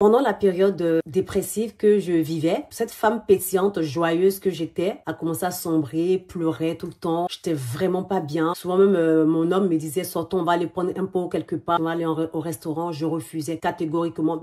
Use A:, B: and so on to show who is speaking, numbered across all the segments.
A: Pendant la période dépressive que je vivais, cette femme pétillante, joyeuse que j'étais, a commencé à sombrer, pleurait tout le temps. J'étais vraiment pas bien. Souvent même, mon homme me disait, sortons, on va aller prendre un pot quelque part, on va aller au restaurant. Je refusais catégoriquement.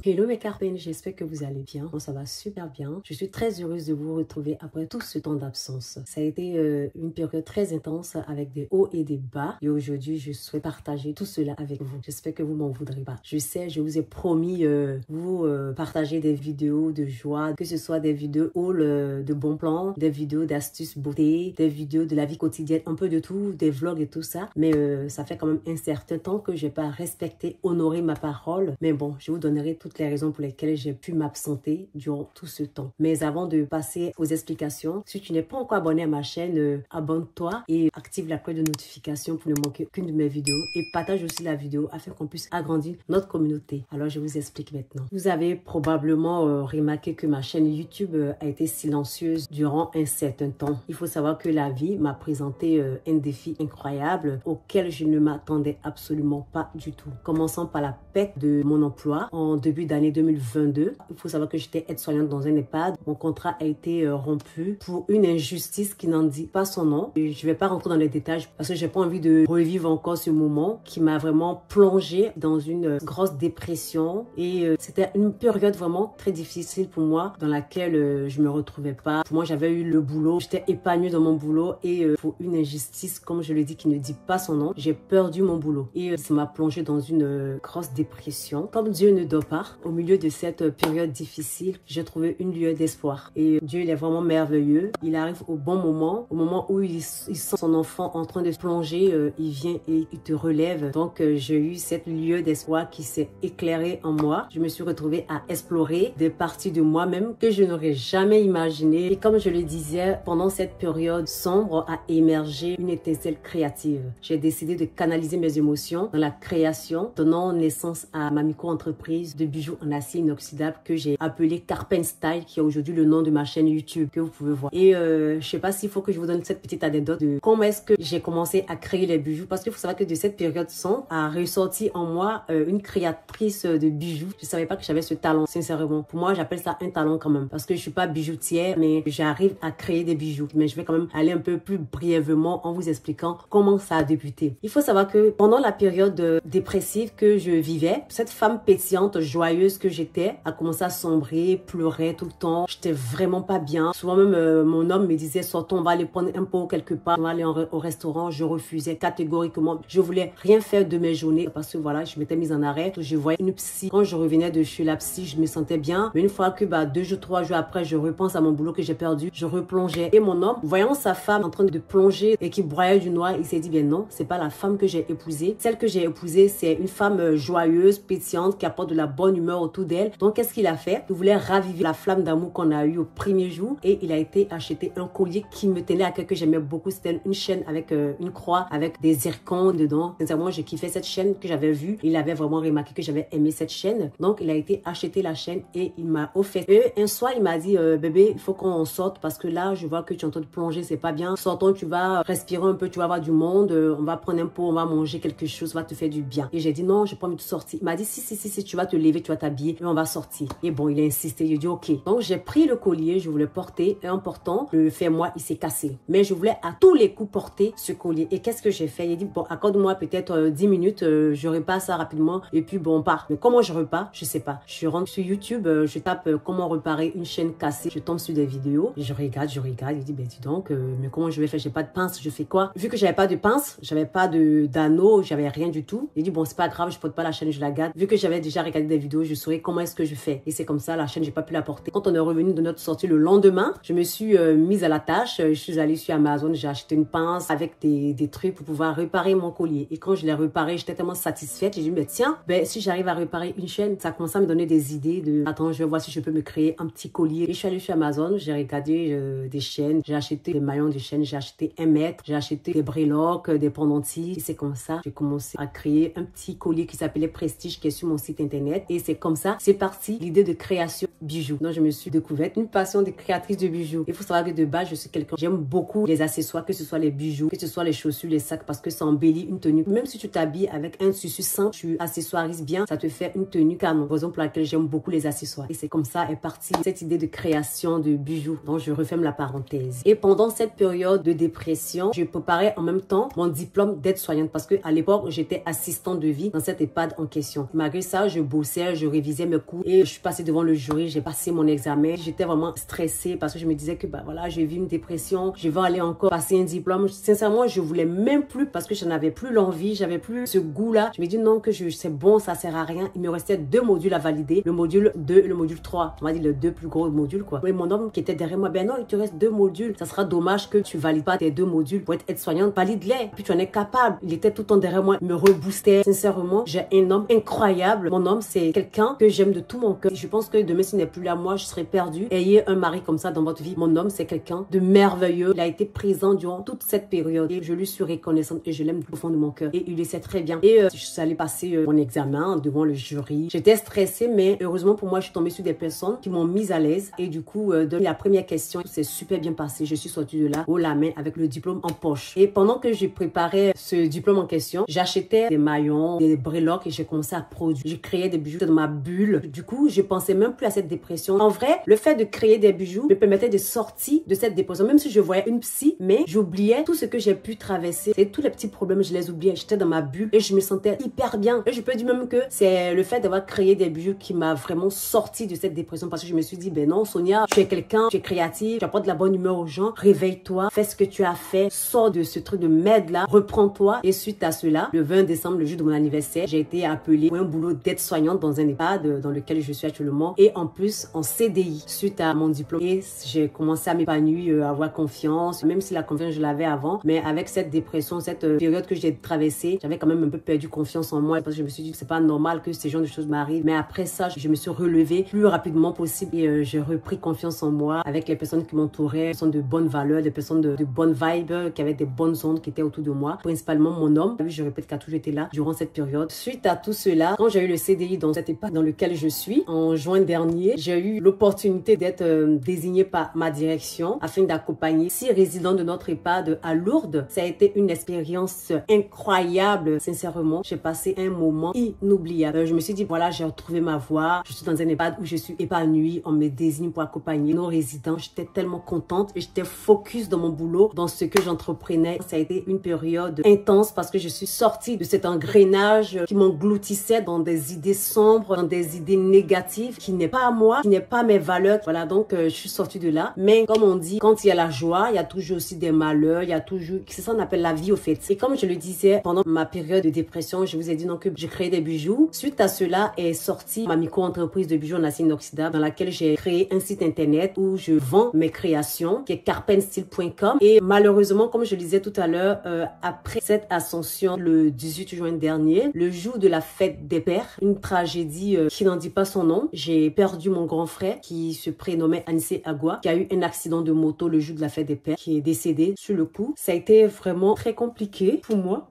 A: Hello mes carpines, j'espère que vous allez bien. Moi, ça va super bien. Je suis très heureuse de vous retrouver après tout ce temps d'absence. Ça a été une période très intense avec des hauts et des bas. Et aujourd'hui, je souhaite partager tout cela avec vous. J'espère que vous m'en voudrez pas. Je sais, je vous ai promis vous partager des vidéos de joie, que ce soit des vidéos de bons plans, des vidéos d'astuces beauté, des vidéos de la vie quotidienne, un peu de tout, des vlogs et tout ça. Mais ça fait quand même un certain temps que je n'ai pas respecté, honoré ma parole. Mais bon, je vous donnerai toutes les raisons pour lesquelles j'ai pu m'absenter durant tout ce temps. Mais avant de passer aux explications, si tu n'es pas encore abonné à ma chaîne, abonne-toi et active la cloche de notification pour ne manquer aucune de mes vidéos et partage aussi la vidéo afin qu'on puisse agrandir notre communauté. Alors je vous explique maintenant. Vous avez probablement remarqué que ma chaîne YouTube a été silencieuse durant un certain temps. Il faut savoir que la vie m'a présenté un défi incroyable auquel je ne m'attendais absolument pas du tout. Commençons par la perte de mon emploi en début d'année 2022. Il faut savoir que j'étais aide-soignante dans un EHPAD. Mon contrat a été rompu pour une injustice qui n'en dit pas son nom. Et je ne vais pas rentrer dans les détails parce que j'ai pas envie de revivre encore ce moment qui m'a vraiment plongée dans une grosse dépression. Et c'était une période vraiment très difficile pour moi dans laquelle je me retrouvais pas. Pour moi, j'avais eu le boulot. J'étais épanouie dans mon boulot et pour une injustice, comme je le dis, qui ne dit pas son nom, j'ai perdu mon boulot. Et ça m'a plongée dans une grosse dépression. Comme Dieu ne dort pas, au milieu de cette période difficile, j'ai trouvé une lueur d'espoir. Et Dieu, il est vraiment merveilleux. Il arrive au bon moment, au moment où il sent son enfant en train de plonger, il vient et il te relève. Donc, j'ai eu cette lueur d'espoir qui s'est éclairée en moi. Je me suis retrouvée à explorer des parties de moi-même que je n'aurais jamais imaginées. Et comme je le disais, pendant cette période sombre a émergé une étincelle créative. J'ai décidé de canaliser mes émotions dans la création, donnant naissance à ma micro-entreprise de bijoux en acier inoxydable que j'ai appelé Carpen Style, qui est aujourd'hui le nom de ma chaîne YouTube que vous pouvez voir. Et je sais pas s'il faut que je vous donne cette petite anecdote de comment est-ce que j'ai commencé à créer les bijoux, parce qu'il faut savoir que de cette période sombre a ressorti en moi une créatrice de bijoux. Je savais pas que j'avais ce talent, sincèrement. Pour moi, j'appelle ça un talent quand même, parce que je suis pas bijoutière, mais j'arrive à créer des bijoux. Mais je vais quand même aller un peu plus brièvement en vous expliquant comment ça a débuté. Il faut savoir que pendant la période dépressive que je vivais, cette femme pétillante, joyeuse que j'étais, a commencé à sombrer, pleurait tout le temps. J'étais vraiment pas bien. Souvent même, mon homme me disait, sortons, on va aller prendre un pot quelque part, on va aller au restaurant. Je refusais catégoriquement. Je voulais rien faire de mes journées parce que voilà, je m'étais mise en arrêt. Je voyais une psy. Quand je revenais de chez la psy, je me sentais bien. Mais une fois que 2 jours, 3 jours après, je repense à mon boulot que j'ai perdu, je replongeais. Et mon homme, voyant sa femme en train de plonger et qui broyait du noir, il s'est dit, bien non, c'est pas la femme que j'ai épousée. Celle que j'ai épousée, c'est une femme joyeuse, pétillante, qui apporte de la bonne humeur autour d'elle. Donc, qu'est-ce qu'il a fait? Il voulait raviver la flamme d'amour qu'on a eue au premier jour et il a été acheter un collier qui me tenait à cœur, que j'aimais beaucoup. C'était une chaîne avec une croix, avec des zircons dedans. Sincèrement, j'ai kiffé cette chaîne que j'avais vue. Il avait vraiment remarqué que j'avais aimé cette chaîne. Donc, il a été acheter la chaîne et il m'a offert. Et un soir, il m'a dit, bébé, il faut qu'on sorte parce que là, je vois que tu es en train de plonger, c'est pas bien. Sortons, tu vas respirer un peu, tu vas voir du monde, on va prendre un pot, on va manger quelque chose, ça va te faire du bien. Et j'ai dit, non, j'ai pas envie de sortir. Il m'a dit, si, tu vas te lever, tu vas t'habiller et on va sortir. Et bon, il a insisté, j'ai dit, ok. Donc, j'ai pris le collier, je voulais porter et en portant, le fermoir, il s'est cassé. Mais je voulais à tous les coups porter ce collier. Et qu'est-ce que j'ai fait? Il a dit, bon, accorde-moi peut-être 10 minutes, je repars ça rapidement et puis bon, on part. Mais comment je repars? Je sais pas. Je rentre sur YouTube, je tape comment réparer une chaîne cassée. Je tombe sur des vidéos. Je regarde. Il dit, ben dis donc, mais comment je vais faire? J'ai pas de pince, je fais quoi? Vu que j'avais pas de pince, j'avais pas d'anneau, j'avais rien du tout. Il dit, bon, c'est pas grave, je porte pas la chaîne, je la garde. Vu que j'avais déjà regardé des vidéos vidéo, je saurais comment est-ce que je fais. Et c'est comme ça, la chaîne, j'ai pas pu la porter. Quand on est revenu de notre sortie le lendemain, je me suis mise à la tâche. Je suis allée sur Amazon, j'ai acheté une pince avec des trucs pour pouvoir réparer mon collier. Et quand je l'ai réparé, j'étais tellement satisfaite. J'ai dit, mais tiens, ben, si j'arrive à réparer une chaîne, ça commence à me donner des idées de, attends, je vais voir si je peux me créer un petit collier. Et je suis allée sur Amazon, j'ai regardé des chaînes, j'ai acheté des maillons de chaîne, j'ai acheté 1 mètre, j'ai acheté des breloques, des pendentifs. Et c'est comme ça, j'ai commencé à créer un petit collier qui s'appelait Prestige, qui est sur mon site internet. Et c'est comme ça, c'est parti l'idée de création bijoux. Donc, je me suis découverte une passion de créatrice de bijoux. Il faut savoir que de base, je suis quelqu'un, j'aime beaucoup les accessoires, que ce soit les bijoux, que ce soit les chaussures, les sacs, parce que ça embellit une tenue. Même si tu t'habilles avec un tissu simple, tu accessoirises bien, ça te fait une tenue canon. Raison pour laquelle j'aime beaucoup les accessoires. Et c'est comme ça est partie cette idée de création de bijoux. Donc, je referme la parenthèse. Et pendant cette période de dépression, je préparais en même temps mon diplôme d'aide-soignante parce que à l'époque, j'étais assistante de vie dans cette EHPAD en question. Malgré ça, je bossais, je révisais mes cours et je suis passée devant le jury, j'ai passé mon examen. J'étais vraiment stressée parce que je me disais que bah voilà, j'ai vu une dépression, je vais aller encore passer un diplôme. Sincèrement, je voulais même plus parce que je n'avais plus l'envie, j'avais plus ce goût-là. Je me dis non, que c'est bon, ça sert à rien. Il me restait 2 modules à valider, le module 2 et le module 3. On va dire les 2 plus gros modules quoi. Et mon homme qui était derrière moi, ben non, il te reste 2 modules. Ça sera dommage que tu valides pas tes 2 modules pour être aide-soignante. Valide-les. Puis tu en es capable. Il était tout le temps derrière moi, il me reboostait. Sincèrement, j'ai un homme incroyable. Mon homme, c'est quelqu'un que j'aime de tout mon cœur. Je pense que demain, s'il n'est plus là, moi, je serais perdue. Ayez un mari comme ça dans votre vie. Mon homme, c'est quelqu'un de merveilleux. Il a été présent durant toute cette période et je lui suis reconnaissante et je l'aime du fond de mon cœur. Et il le sait très bien. Et je suis allée passer mon examen devant le jury. J'étais stressée, mais heureusement pour moi, je suis tombée sur des personnes qui m'ont mise à l'aise. Et du coup, de la première question, c'est super bien passé. Je suis sortie de là haut la main avec le diplôme en poche. Et pendant que je préparais ce diplôme en question, j'achetais des maillons, des breloques et j'ai commencé à produire. Je créais des bijoux dans ma bulle. Du coup, je pensais même plus à cette dépression. En vrai, le fait de créer des bijoux me permettait de sortir de cette dépression. Même si je voyais une psy, mais j'oubliais tout ce que j'ai pu traverser. Et tous les petits problèmes, je les oubliais. J'étais dans ma bulle et je me sentais hyper bien. Et je peux dire même que c'est le fait d'avoir créé des bijoux qui m'a vraiment sorti de cette dépression parce que je me suis dit, ben non, Sonia, tu es quelqu'un, tu es créative, tu apportes de la bonne humeur aux gens, réveille-toi, fais ce que tu as fait, sors de ce truc de merde là, reprends-toi. Et suite à cela, le 20 décembre, le jour de mon anniversaire, j'ai été appelée pour un boulot d'aide-soignante dans un EHPAD dans lequel je suis actuellement et en plus en CDI suite à mon diplôme. Et j'ai commencé à m'épanouir, à avoir confiance, même si la confiance je l'avais avant, mais avec cette dépression, cette période que j'ai traversée, j'avais quand même un peu perdu confiance en moi parce que je me suis dit que c'est pas normal que ces genres de choses m'arrivent. Mais après ça, je me suis relevée plus rapidement possible et j'ai repris confiance en moi avec les personnes qui m'entouraient, des personnes de bonnes valeurs, des personnes de bonnes vibes, qui avaient des bonnes ondes qui étaient autour de moi. Principalement mon homme, je répète, qui a toujours été là durant cette période. Suite à tout cela, quand j'ai eu le CDI dans cette EHPAD dans lequel je suis, en juin dernier, j'ai eu l'opportunité d'être désignée par ma direction afin d'accompagner 6 résidents de notre EHPAD à Lourdes. Ça a été une expérience incroyable. Sincèrement, j'ai passé un moment inoubliable. Je me suis dit, voilà, j'ai retrouvé ma voie. Je suis dans un EHPAD où je suis épanouie. On me désigne pour accompagner nos résidents. J'étais tellement contente et j'étais focus dans mon boulot, dans ce que j'entreprenais. Ça a été une période intense parce que je suis sortie de cet engrenage qui m'engloutissait dans des idées sombres, dans des idées négatives, qui n'est pas à moi, qui n'est pas mes valeurs. Voilà, donc je suis sortie de là. Mais comme on dit, quand il y a la joie, il y a toujours aussi des malheurs, il y a toujours... C'est ça qu'on appelle la vie au fait. Et comme je le disais, pendant ma période de dépression, je vous ai dit donc que j'ai créé des bijoux. Suite à cela est sortie ma micro-entreprise de bijoux en acier inoxydable dans laquelle j'ai créé un site internet où je vends mes créations qui est carpenstyle.com. Et malheureusement, comme je le disais tout à l'heure, après cette ascension le 18 juin dernier, le jour de la fête des pères, une tragédie qui n'en dit pas son nom. J'ai perdu mon grand frère qui se prénommait Anissé Agua, qui a eu un accident de moto le jour de la fête des pères, qui est décédé sur le coup. Ça a été vraiment très compliqué pour moi.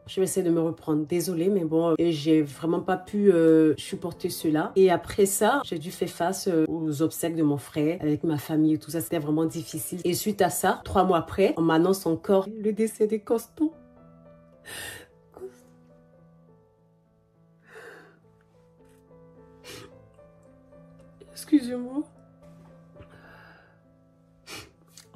A: Je vais essayer de me reprendre. Désolée, mais bon, j'ai vraiment pas pu supporter cela. Et après ça, j'ai dû faire face aux obsèques de mon frère avec ma famille et tout ça. C'était vraiment difficile. Et suite à ça, 3 mois après, on m'annonce encore le décès de Coston. Excusez-moi.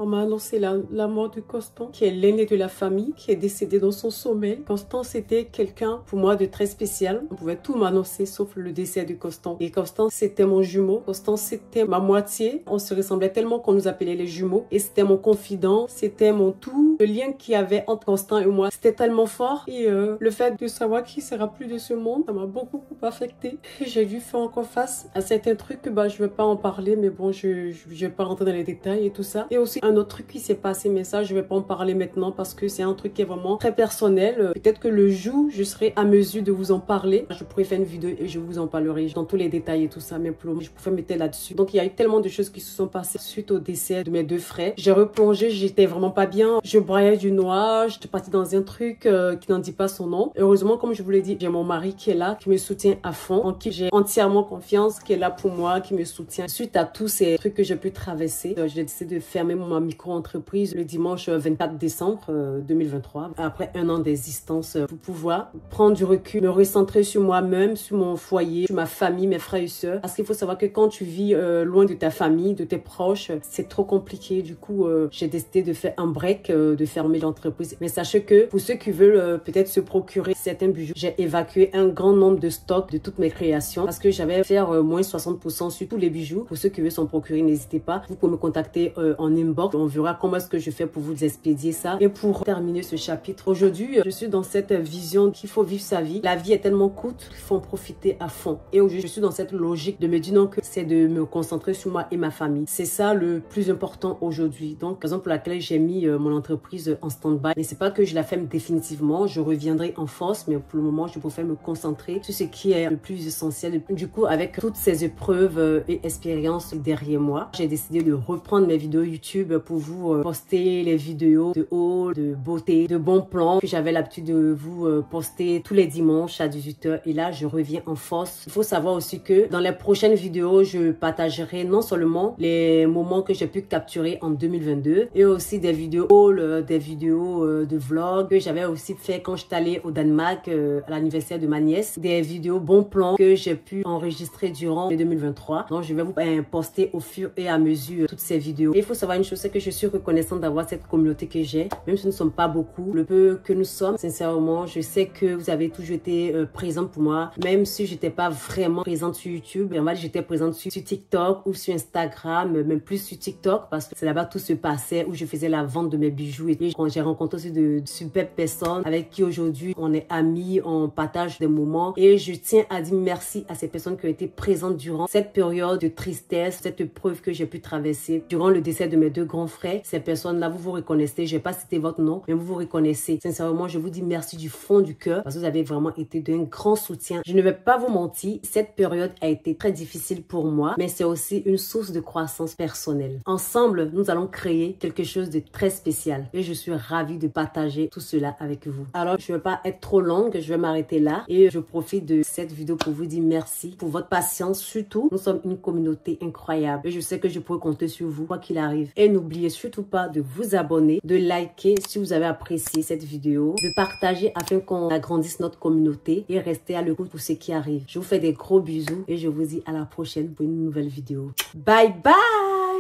B: On m'a annoncé la mort de Constant, qui est l'aîné de la famille, qui est décédé dans son sommeil. Constant, c'était quelqu'un, pour moi, de très spécial. On pouvait tout m'annoncer, sauf le décès de Constant. Et Constant, c'était mon jumeau. Constant, c'était ma moitié. On se ressemblait tellement qu'on nous appelait les jumeaux. Et c'était mon confident, c'était mon tout. Le lien qu'il y avait entre Constant et moi, c'était tellement fort. Et le fait de savoir qu'il ne sera plus de ce monde, ça m'a beaucoup affecté. J'ai dû faire encore face à certains trucs que je vais pas en parler, mais bon, je vais pas rentrer dans les détails et tout ça. Et aussi un autre truc qui s'est passé, mais ça, je vais pas en parler maintenant parce que c'est un truc qui est vraiment très personnel. Peut-être que le jour, je serai à mesure de vous en parler. Je pourrais faire une vidéo et je vous en parlerai dans tous les détails et tout ça, mais pour le moment, je pourrais mettre là-dessus. Donc, il y a eu tellement de choses qui se sont passées suite au décès de mes deux frères. J'ai replongé, j'étais vraiment pas bien. Je braillais du noir, j'étais partie dans un truc qui n'en dit pas son nom. Heureusement, comme je vous l'ai dit, j'ai mon mari qui est là, qui me soutient à fond, en qui j'ai entièrement confiance, qui est là pour moi, qui me soutient. Suite à tous ces trucs que j'ai pu traverser, j'ai décidé de fermer ma micro-entreprise le dimanche 24 décembre 2023, après un an d'existence, pour pouvoir prendre du recul, me recentrer sur moi-même, sur mon foyer, sur ma famille, mes frères et sœurs. Parce qu'il faut savoir que quand tu vis loin de ta famille, de tes proches, c'est trop compliqué. Du coup, j'ai décidé de faire un break, de fermer l'entreprise. Mais sachez que pour ceux qui veulent peut-être se procurer certains bijoux, j'ai évacué un grand nombre de stocks de toutes mes créations parce que j'avais faire moins 60% sur tous les bijoux. Pour ceux qui veulent s'en procurer, n'hésitez pas. Vous pouvez me contacter en inbox. On verra comment est-ce que je fais pour vous expédier ça. Et pour terminer ce chapitre, aujourd'hui, je suis dans cette vision qu'il faut vivre sa vie. La vie est tellement courte qu'il faut en profiter à fond. Et aujourd'hui, je suis dans cette logique de me dire non, que c'est de me concentrer sur moi et ma famille. C'est ça le plus important aujourd'hui. Donc, raison pour laquelle j'ai mis mon entreprise en stand-by. Mais c'est pas que je la ferme définitivement. Je reviendrai en force, mais pour le moment, je préfère me concentrer sur ce qui est le plus essentiel. Du coup, avec toutes ces épreuves et expériences derrière moi, j'ai décidé de reprendre mes vidéos YouTube pour vous poster les vidéos de haul, de beauté, de bons plans que j'avais l'habitude de vous poster tous les dimanches à 18 h. Et là, je reviens en force. Il faut savoir aussi que dans les prochaines vidéos, je partagerai non seulement les moments que j'ai pu capturer en 2022 et aussi des vidéos haul, des vidéos de vlog que j'avais aussi fait quand j'étais allée au Danemark à l'anniversaire de ma nièce, des vidéos bons plans que j'ai pu enregistrer durant 2023. Donc, je vais vous poster au fur et à mesure toutes ces vidéos. Et il faut savoir une chose, c'est que je suis reconnaissante d'avoir cette communauté que j'ai, même si nous ne sommes pas beaucoup. Le peu que nous sommes, sincèrement, je sais que vous avez toujours été présents pour moi, même si j'étais pas vraiment présente sur YouTube. En fait, j'étais présente sur TikTok ou sur Instagram, même plus sur TikTok parce que c'est là-bas tout se passait, où je faisais la vente de mes bijoux. Et j'ai rencontré aussi de super personnes avec qui aujourd'hui on est amis, on partage des moments. Et je tiens à dire merci à ces personnes qui ont été présentes durant cette période de tristesse, cette épreuve que j'ai pu traverser durant le décès de mes deux grands frères. Ces personnes-là, vous vous reconnaissez. Je vais pas citer votre nom, mais vous vous reconnaissez. Sincèrement, je vous dis merci du fond du cœur parce que vous avez vraiment été d'un grand soutien. Je ne vais pas vous mentir, cette période a été très difficile pour moi, mais c'est aussi une source de croissance personnelle. Ensemble, nous allons créer quelque chose de très spécial et je suis ravie de partager tout cela avec vous. Alors, je ne vais pas être trop longue, je vais m'arrêter là et je profite de cette vidéo pour vous dire merci pour votre patience. Surtout, nous sommes une communauté incroyable et je sais que je pourrai compter sur vous quoi qu'il arrive. Et n'oubliez surtout pas de vous abonner, de liker si vous avez apprécié cette vidéo, de partager afin qu'on agrandisse notre communauté et rester à l'écoute pour ce qui arrive. Je vous fais des gros bisous et je vous dis à la prochaine pour une nouvelle vidéo. Bye bye!